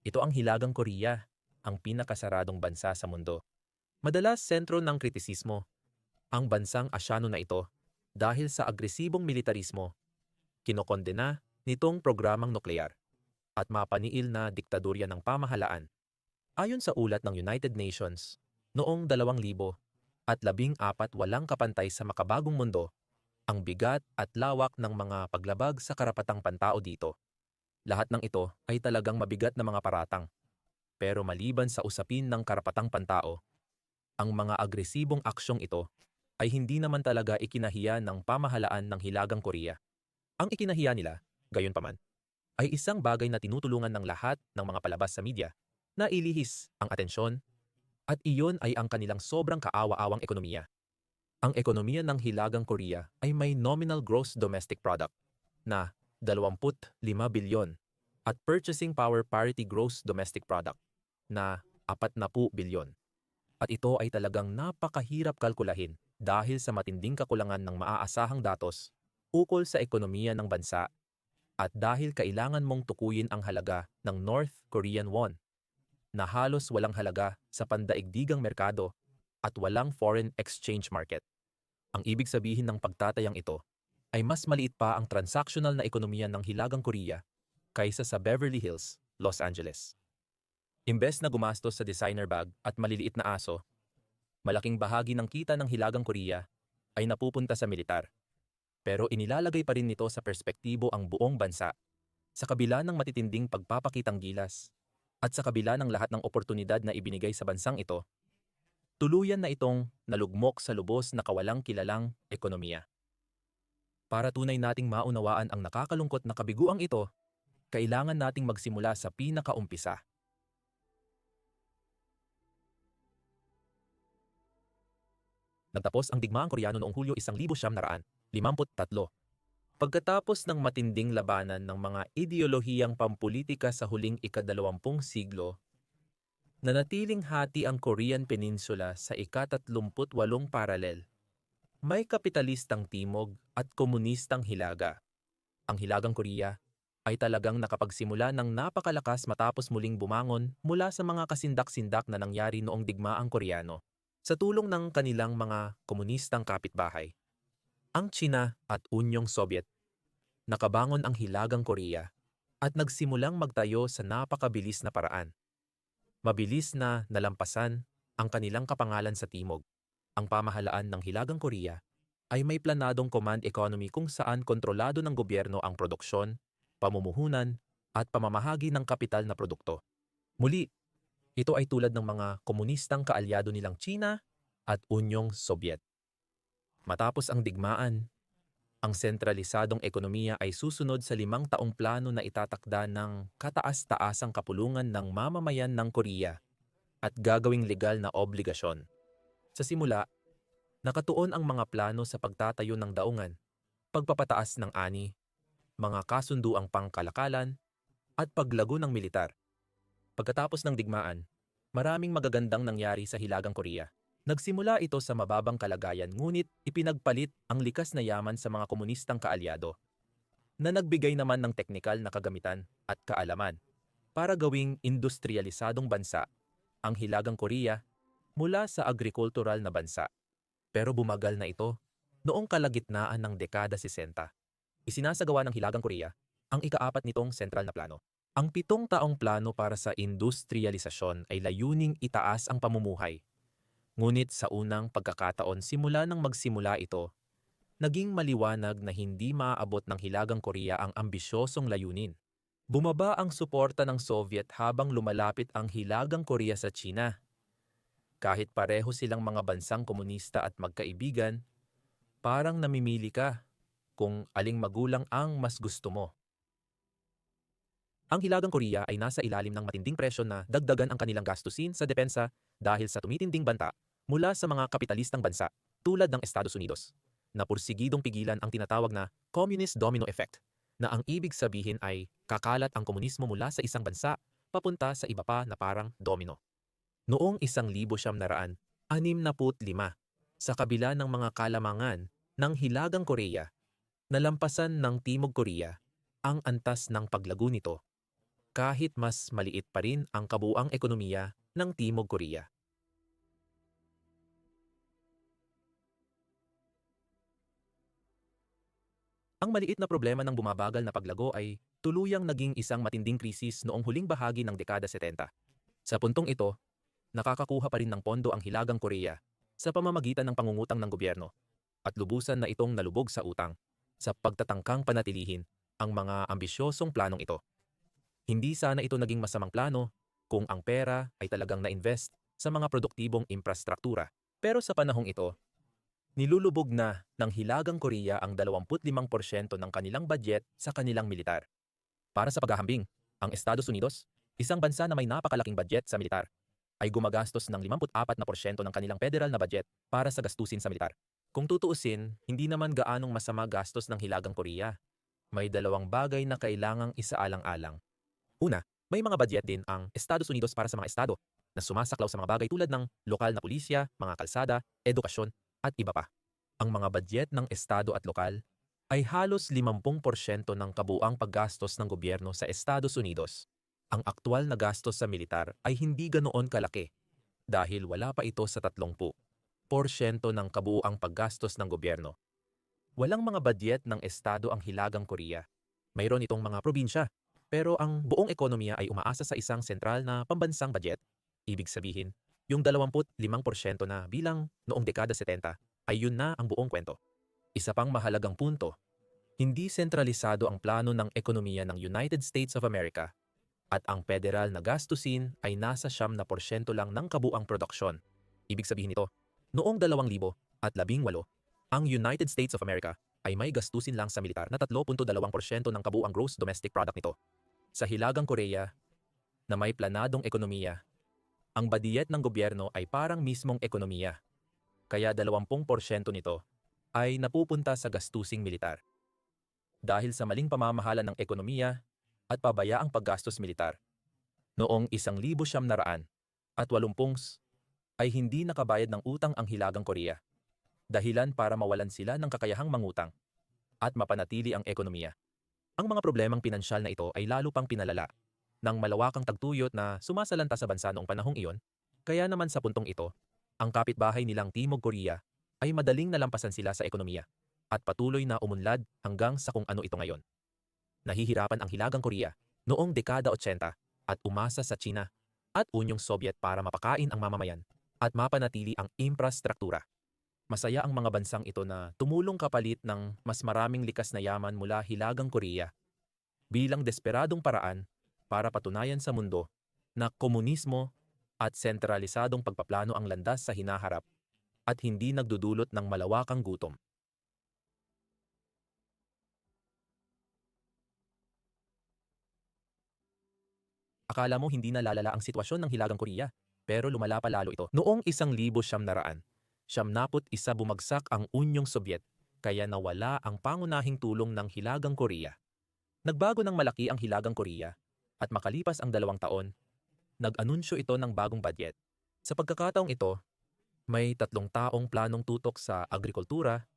Ito ang Hilagang Korea, ang pinakasaradong bansa sa mundo. Madalas sentro ng kritisismo ang bansang Asyano na ito dahil sa agresibong militarismo, kinokondena nitong programang nuklear at mapaniil na diktadurya ng pamahalaan. Ayon sa ulat ng United Nations, noong 2014 walang kapantay sa makabagong mundo ang bigat at lawak ng mga paglabag sa karapatang pantao dito. Lahat ng ito ay talagang mabigat na mga paratang. Pero maliban sa usapin ng karapatang pantao, ang mga agresibong aksyong ito ay hindi naman talaga ikinahiya ng pamahalaan ng Hilagang Korea. Ang ikinahiya nila, gayunpaman, ay isang bagay na tinutulungan ng lahat ng mga palabas sa media na ilihis ang atensyon at iyon ay ang kanilang sobrang kaawa-awang ekonomiya. Ang ekonomiya ng Hilagang Korea ay may nominal gross domestic product na 25 bilyon at purchasing power parity gross domestic product na 40 bilyon. At ito ay talagang napakahirap kalkulahin dahil sa matinding kakulangan ng maaasahang datos ukol sa ekonomiya ng bansa at dahil kailangan mong tukuyin ang halaga ng North Korean won na halos walang halaga sa pandaigdigang merkado at walang foreign exchange market. Ang ibig sabihin ng pagtatayang ito ay mas maliit pa ang transactional na ekonomiya ng Hilagang Korea kaysa sa Beverly Hills, Los Angeles. Imbes na gumastos sa designer bag at maliliit na aso, malaking bahagi ng kita ng Hilagang Korea ay napupunta sa militar. Pero inilalagay pa rin nito sa perspektibo ang buong bansa, sa kabila ng matitinding pagpapakitang gilas at sa kabila ng lahat ng oportunidad na ibinigay sa bansang ito, tuluyan na itong nalugmok sa lubos na kawalang kilalang ekonomiya. Para tunay nating maunawaan ang nakakalungkot na kabiguang ito, kailangan nating magsimula sa pinakaumpisa. Nagtapos ang digmaang Koreano noong Hulyo 1953. Pagkatapos ng matinding labanan ng mga ideolohiyang pampulitika sa huling ika-20 siglo, nanatiling hati ang Korean Peninsula sa ika-38 paralel. May kapitalistang timog at komunistang hilaga. Ang Hilagang Korea ay talagang nakapagsimula ng napakalakas matapos muling bumangon mula sa mga kasindak-sindak na nangyari noong digmaang Koreano. Sa tulong ng kanilang mga komunistang kapitbahay, ang Tsina at Unyong Sobyet, nakabangon ang Hilagang Korea at nagsimulang magtayo sa napakabilis na paraan. Mabilis na nalampasan ang kanilang kapangalan sa timog. Ang pamahalaan ng Hilagang Korea ay may planadong command economy kung saan kontrolado ng gobyerno ang produksyon, pamumuhunan at pamamahagi ng kapital na produkto. Muli, ito ay tulad ng mga komunistang kaalyado nilang Tsina at Unyong Sobyet. Matapos ang digmaan, ang sentralisadong ekonomiya ay susunod sa 5 taong plano na itatakda ng kataas-taasang kapulungan ng mamamayan ng Korea at gagawing legal na obligasyon. Sa simula, nakatuon ang mga plano sa pagtatayo ng daungan, pagpapataas ng ani, mga kasunduang pangkalakalan, at paglago ng militar. Pagkatapos ng digmaan, maraming magagandang nangyari sa Hilagang Korea. Nagsimula ito sa mababang kalagayan ngunit ipinagpalit ang likas na yaman sa mga komunistang kaalyado na nagbigay naman ng teknikal na kagamitan at kaalaman para gawing industrialisadong bansa ang Hilagang Korea mula sa agrikultural na bansa. Pero bumagal na ito noong kalagitnaan ng dekada 60. Isinasagawa ng Hilagang Korea ang ika-4 nitong sentral na plano. Ang 7 taong plano para sa industrialisasyon ay layuning itaas ang pamumuhay. Ngunit sa unang pagkakataon simula nang magsimula ito, naging maliwanag na hindi maaabot ng Hilagang Korea ang ambisyosong layunin. Bumaba ang suporta ng Soviet habang lumalapit ang Hilagang Korea sa China. Kahit pareho silang mga bansang komunista at magkaibigan, parang namimili ka kung aling magulang ang mas gusto mo. Ang Hilagang Korea ay nasa ilalim ng matinding presyon na dagdagan ang kanilang gastusin sa depensa dahil sa tumitinding banta mula sa mga kapitalistang bansa tulad ng Estados Unidos, na pursigidong pigilan ang tinatawag na Communist Domino Effect, na ang ibig sabihin ay kakalat ang komunismo mula sa isang bansa papunta sa iba pa na parang domino. Noong 1965, sa kabila ng mga kalamangan ng Hilagang Korea, nalampasan ng Timog Korea ang antas ng paglago nito. kahit mas maliit pa rin ang kabuuang ekonomiya ng Timog Korea. Ang maliit na problema ng bumabagal na paglago ay tuluyang naging isang matinding krisis noong huling bahagi ng dekada 70. Sa puntong ito, nakakakuha pa rin ng pondo ang Hilagang Korea sa pamamagitan ng pangungutang ng gobyerno at lubusan na itong nalubog sa utang sa pagtatangkang panatilihin ang mga ambisyosong planong ito. Hindi sana ito naging masamang plano kung ang pera ay talagang na-invest sa mga produktibong infrastruktura. Pero sa panahong ito, nilulubog na ng Hilagang Korea ang 25% ng kanilang budget sa kanilang militar. Para sa paghahambing, ang Estados Unidos, isang bansa na may napakalaking budget sa militar, ay gumagastos ng 54% ng kanilang federal na budget para sa gastusin sa militar. Kung tutuusin, hindi naman gaanong masama gastos ng Hilagang Korea. May dalawang bagay na kailangang isaalang-alang. Una, may mga budget din ang Estados Unidos para sa mga estado na sumasaklaw sa mga bagay tulad ng lokal na pulisya, mga kalsada, edukasyon, at iba pa. Ang mga budget ng estado at lokal ay halos 50% ng kabuuang paggastos ng gobyerno sa Estados Unidos. Ang aktwal na gastos sa militar ay hindi ganoon kalaki dahil wala pa ito sa 30% ng kabuuang paggastos ng gobyerno. Walang mga budget ng estado ang Hilagang Korea. Mayroon itong mga probinsya, pero ang buong ekonomiya ay umaasa sa isang sentral na pambansang budget. Ibig sabihin, yung 25% na bilang noong dekada 70 ay yun na ang buong kwento. Isa pang mahalagang punto, hindi sentralisado ang plano ng ekonomiya ng United States of America at ang federal na gastusin ay nasa 7% lang ng kabuang produksyon. Ibig sabihin nito, noong 2018, ang United States of America ay may gastusin lang sa militar na 3.2% ng kabuang gross domestic product nito. Sa Hilagang Korea, na may planadong ekonomiya, ang budget ng gobyerno ay parang mismong ekonomiya. Kaya 20% nito ay napupunta sa gastusing militar. Dahil sa maling pamamahala ng ekonomiya at pabayaang paggastos militar. Noong 1980 ay hindi nakabayad ng utang ang Hilagang Korea. Dahilan para mawalan sila ng kakayahang mangutang at mapanatili ang ekonomiya. Ang mga problemang pinansyal na ito ay lalo pang pinalala ng malawakang tagtuyot na sumasalanta sa bansa noong panahong iyon. Kaya naman sa puntong ito, ang kapitbahay nilang Timog Korea ay madaling nalampasan sila sa ekonomiya at patuloy na umunlad hanggang sa kung ano ito ngayon. Nahihirapan ang Hilagang Korea noong dekada 80 at umasa sa China at Unyong Soviet para mapakain ang mamamayan at mapanatili ang infrastruktura. Masaya ang mga bansang ito na tumulong kapalit ng mas maraming likas na yaman mula Hilagang Korea bilang desperadong paraan para patunayan sa mundo na komunismo at sentralisadong pagpaplano ang landas sa hinaharap at hindi nagdudulot ng malawakang gutom. Akala mo hindi na lalala ang sitwasyon ng Hilagang Korea, pero lumala pa lalo ito. Noong 1991, bumagsak ang Unyong Soviet, kaya nawala ang pangunahing tulong ng Hilagang Korea. Nagbago ng malaki ang Hilagang Korea, at makalipas ang 2 taon, nag-anunsyo ito ng bagong budget. Sa pagkakataong ito, may 3 taong planong tutok sa agrikultura,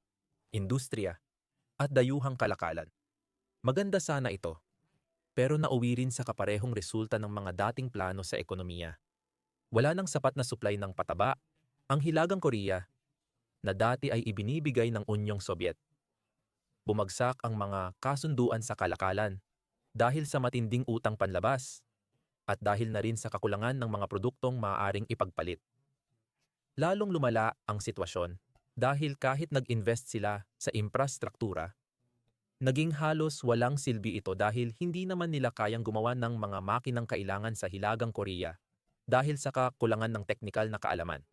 industriya, at dayuhang kalakalan. Maganda sana ito, pero nauwi rin sa kaparehong resulta ng mga dating plano sa ekonomiya. Wala nang sapat na supply ng pataba ang Hilagang Korea na dati ay ibinibigay ng Unyong Soviet. Bumagsak ang mga kasunduan sa kalakalan dahil sa matinding utang panlabas at dahil na rin sa kakulangan ng mga produktong maaaring ipagpalit. Lalong lumala ang sitwasyon dahil kahit nag-invest sila sa infrastruktura, naging halos walang silbi ito dahil hindi naman nila kayang gumawa ng mga makinang kailangan sa Hilagang Korea dahil sa kakulangan ng teknikal na kaalaman.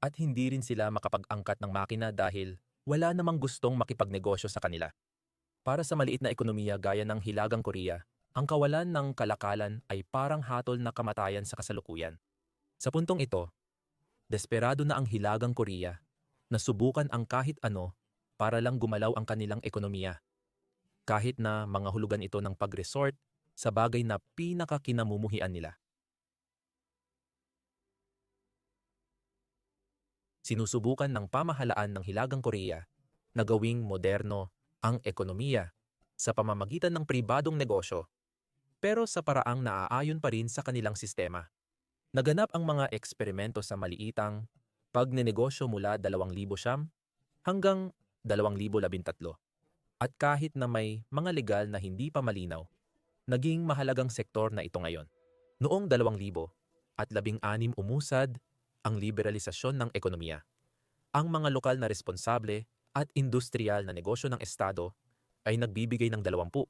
At hindi rin sila makapag-angkat ng makina dahil wala namang gustong makipagnegosyo sa kanila. Para sa maliit na ekonomiya gaya ng Hilagang Korea, ang kawalan ng kalakalan ay parang hatol na kamatayan sa kasalukuyan. Sa puntong ito, desperado na ang Hilagang Korea na subukan ang kahit ano para lang gumalaw ang kanilang ekonomiya. Kahit na mga hulugan ito ng pag-resort sa bagay na pinakakinamumuhian nila. Sinusubukan ng pamahalaan ng Hilagang Korea na gawing moderno ang ekonomiya sa pamamagitan ng pribadong negosyo pero sa paraang naaayon pa rin sa kanilang sistema. Naganap ang mga eksperimento sa maliitang pagnenegosyo mula 2009 hanggang 2013. At kahit na may mga legal na hindi pa malinaw, naging mahalagang sektor na ito ngayon. Noong 2016 umusad ang liberalisasyon ng ekonomiya. Ang mga lokal na responsable at industrial na negosyo ng Estado ay nagbibigay ng 20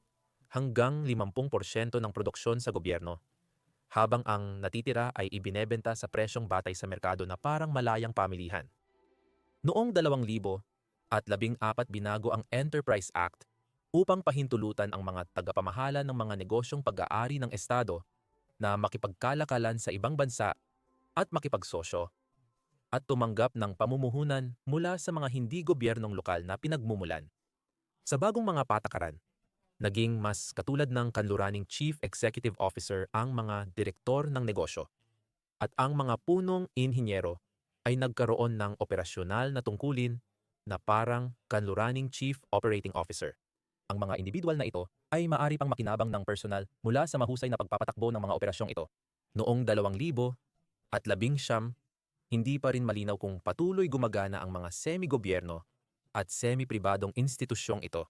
hanggang 50% ng produksyon sa gobyerno, habang ang natitira ay ibinebenta sa presyong batay sa merkado na parang malayang pamilihan. Noong 2014 binago ang Enterprise Act upang pahintulutan ang mga tagapamahala ng mga negosyong pag-aari ng Estado na makipagkalakalan sa ibang bansa at makipagsosyo at tumanggap ng pamumuhunan mula sa mga hindi gobyernong lokal na pinagmumulan. Sa bagong mga patakaran, naging mas katulad ng kanluraning Chief Executive Officer ang mga direktor ng negosyo at ang mga punong inhinyero ay nagkaroon ng operasyonal na tungkulin na parang kanluraning Chief Operating Officer. Ang mga individual na ito ay maaari pang makinabang ng personal mula sa mahusay na pagpapatakbo ng mga operasyong ito. Noong 2019, hindi pa rin malinaw kung patuloy gumagana ang mga semi-gobyerno at semi-pribadong institusyong ito.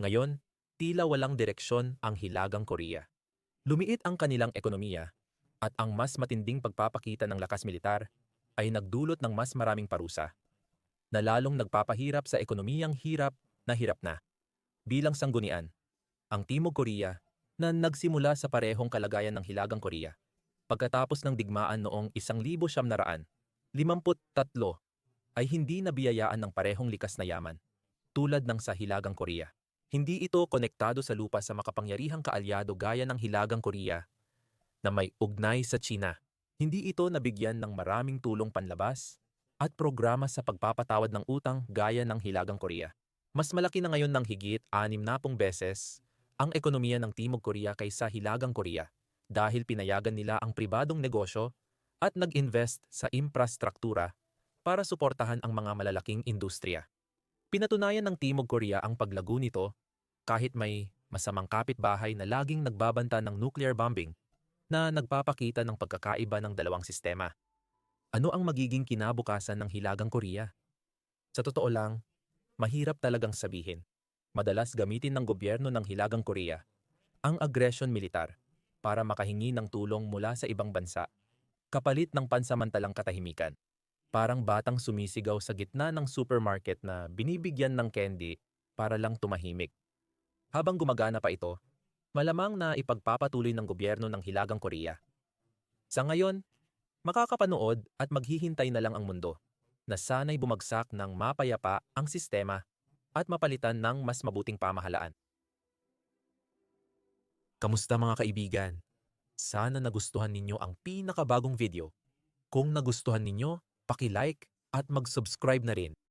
Ngayon, tila walang direksyon ang Hilagang Korea. Lumiit ang kanilang ekonomiya at ang mas matinding pagpapakita ng lakas militar ay nagdulot ng mas maraming parusa na lalong nagpapahirap sa ekonomiyang hirap na. Bilang sanggunian, ang Timog Korea na nagsimula sa parehong kalagayan ng Hilagang Korea pagkatapos ng digmaan noong 1953 ay hindi nabiyayaan ng parehong likas na yaman tulad ng sa Hilagang Korea. Hindi ito konektado sa lupa sa makapangyarihang kaalyado gaya ng Hilagang Korea na may ugnay sa China. Hindi ito nabigyan ng maraming tulong panlabas at programa sa pagpapatawad ng utang gaya ng Hilagang Korea. Mas malaki na ngayon ng higit 60 beses ang ekonomiya ng Timog Korea kaysa Hilagang Korea dahil pinayagan nila ang pribadong negosyo at nag-invest sa infrastruktura para suportahan ang mga malalaking industriya. Pinatunayan ng Timog Korea ang paglago nito kahit may masamang kapitbahay na laging nagbabanta ng nuclear bombing na nagpapakita ng pagkakaiba ng dalawang sistema. Ano ang magiging kinabukasan ng Hilagang Korea? Sa totoo lang, mahirap talagang sabihin. Madalas gamitin ng gobyerno ng Hilagang Korea ang aggression militar para makahingi ng tulong mula sa ibang bansa, kapalit ng pansamantalang katahimikan. Parang batang sumisigaw sa gitna ng supermarket na binibigyan ng candy para lang tumahimik. Habang gumagana pa ito, malamang na ipagpapatuloy ng gobyerno ng Hilagang Korea. Sa ngayon, makakapanood at maghihintay na lang ang mundo na sana'y bumagsak ng mapayapa ang sistema at mapalitan ng mas mabuting pamahalaan. Kamusta mga kaibigan? Sana nagustuhan ninyo ang pinakabagong video. Kung nagustuhan ninyo, paki-like at mag-subscribe na rin